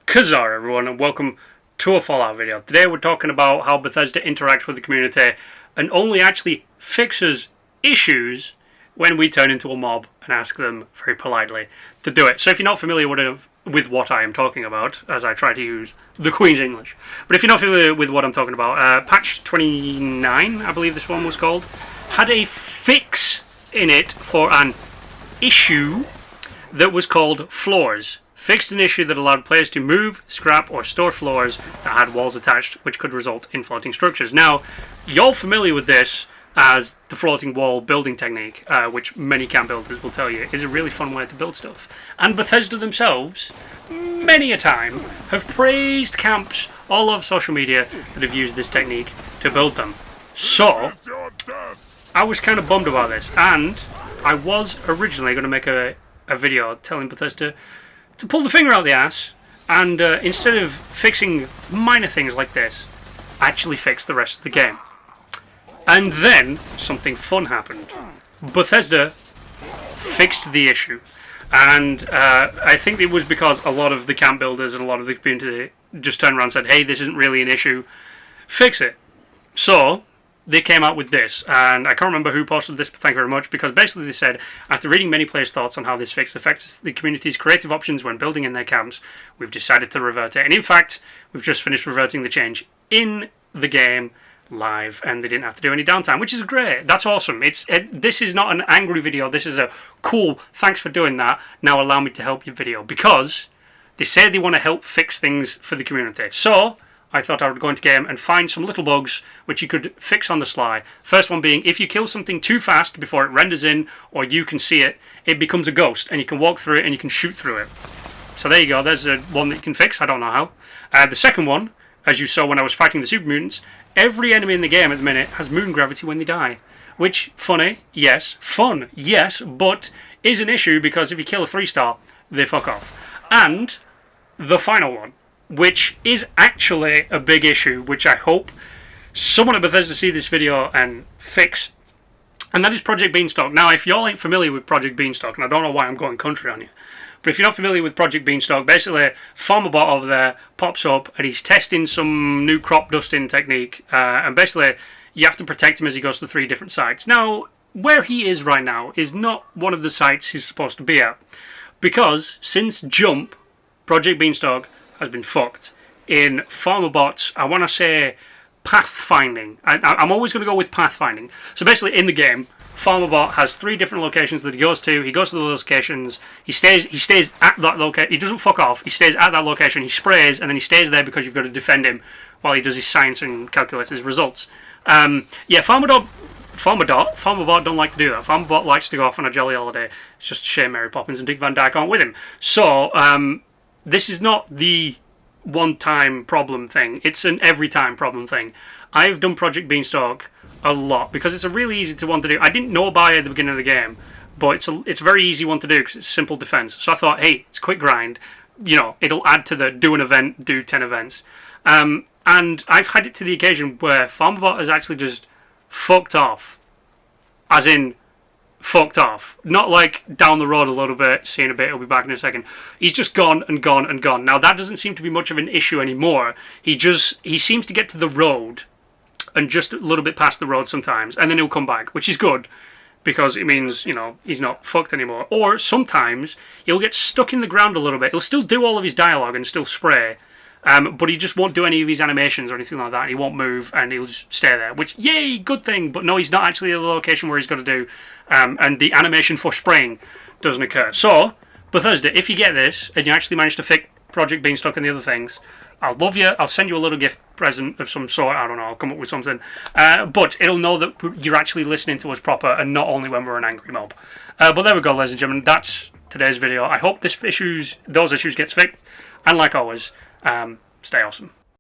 Kazar everyone, and welcome to a Fallout video. Today we're talking about how Bethesda interacts with the community and only actually fixes issues when we turn into a mob and ask them very politely to do it. So if you're not familiar with what I am talking about, as I try to use the Queen's English, but if you're not familiar with what I'm talking about, patch 29, I believe this one was called, had a fix in it for an issue that was called floors. Fixed an issue that allowed players to move, scrap, or store floors that had walls attached, which could result in floating structures. Now, you're familiar with this as the floating wall building technique, which many camp builders will tell you is a really fun way to build stuff. And Bethesda themselves, many a time, have praised camps all over social media that have used this technique to build them. So, I was kind of bummed about this, and I was originally going to make a video telling Bethesda to pull the finger out the ass and instead of fixing minor things like this, actually fix the rest of the game. And then something fun happened. Bethesda fixed the issue, and I think it was because a lot of the camp builders and a lot of the community just turned around and said, hey, this isn't really an issue, fix it. So they came out with this, and I can't remember who posted this, but thank you very much, because basically they said, after reading many players' thoughts on how this fix affects the community's creative options when building in their camps, we've decided to revert it. And in fact, we've just finished reverting the change in the game live, and they didn't have to do any downtime, which is great. That's awesome. This is not an angry video. This is a cool, thanks for doing that, now allow me to help you video, because they say they want to help fix things for the community. So I thought I would go into game and find some little bugs which you could fix on the sly. First one being, if you kill something too fast before it renders in or you can see it, it becomes a ghost and you can walk through it and you can shoot through it. So there you go, there's one that you can fix, I don't know how. The second one, as you saw when I was fighting the super mutants, every enemy in the game at the minute has moon gravity when they die. Which, funny, yes, fun, yes, but is an issue because if you kill a 3-star, they fuck off. And the final one, which is actually a big issue, which I hope someone at Bethesda see this video and fix, and that is Project Beanstalk. Now, if y'all ain't familiar with Project Beanstalk, and I don't know why I'm going country on you, but if you're not familiar with Project Beanstalk, basically, FarmerBot over there pops up, and he's testing some new crop dusting technique, and basically, you have to protect him as he goes to 3 different sites. Now, where he is right now is not one of the sites he's supposed to be at, because since Jump, Project Beanstalk has been fucked in FarmerBot's, I want to say, pathfinding. I'm always going to go with pathfinding. So basically, in the game, FarmerBot has 3 different locations that he goes to. He goes to those locations. He stays at that location. He doesn't fuck off. He stays at that location. He sprays, and then he stays there because you've got to defend him while he does his science and calculates his results. Yeah, FarmerBot don't like to do that. FarmerBot likes to go off on a jolly holiday. It's just a shame Mary Poppins and Dick Van Dyke aren't with him. So, this is not the one-time problem thing. It's an every-time problem thing. I've done Project Beanstalk a lot because it's a really easy one to do. I didn't know about it at the beginning of the game, but it's a very easy one to do because it's simple defense. So I thought, hey, it's a quick grind. You know, it'll add to the do an event, do 10 events. And I've had it to the occasion where FarmerBot has actually just fucked off. As in, fucked off. Not like down the road a little bit, seeing a bit, he'll be back in a second. He's just gone and gone and gone. Now that doesn't seem to be much of an issue anymore. He seems to get to the road and just a little bit past the road sometimes, and then he'll come back, which is good because it means, you know, he's not fucked anymore. Or sometimes he'll get stuck in the ground a little bit. He'll still do all of his dialogue and still spray, but he just won't do any of his animations or anything like that. He won't move and he'll just stay there, which, yay, good thing. But no, he's not actually at the location where he's got to do, and the animation for spraying doesn't occur. So, Bethesda, if you get this and you actually manage to fix Project Beanstalk and the other things, I'll love you. I'll send you a little gift present of some sort. I don't know. I'll come up with something. But it'll know that you're actually listening to us proper and not only when we're an angry mob. But there we go, ladies and gentlemen. That's today's video. I hope those issues gets fixed. And like always, stay awesome.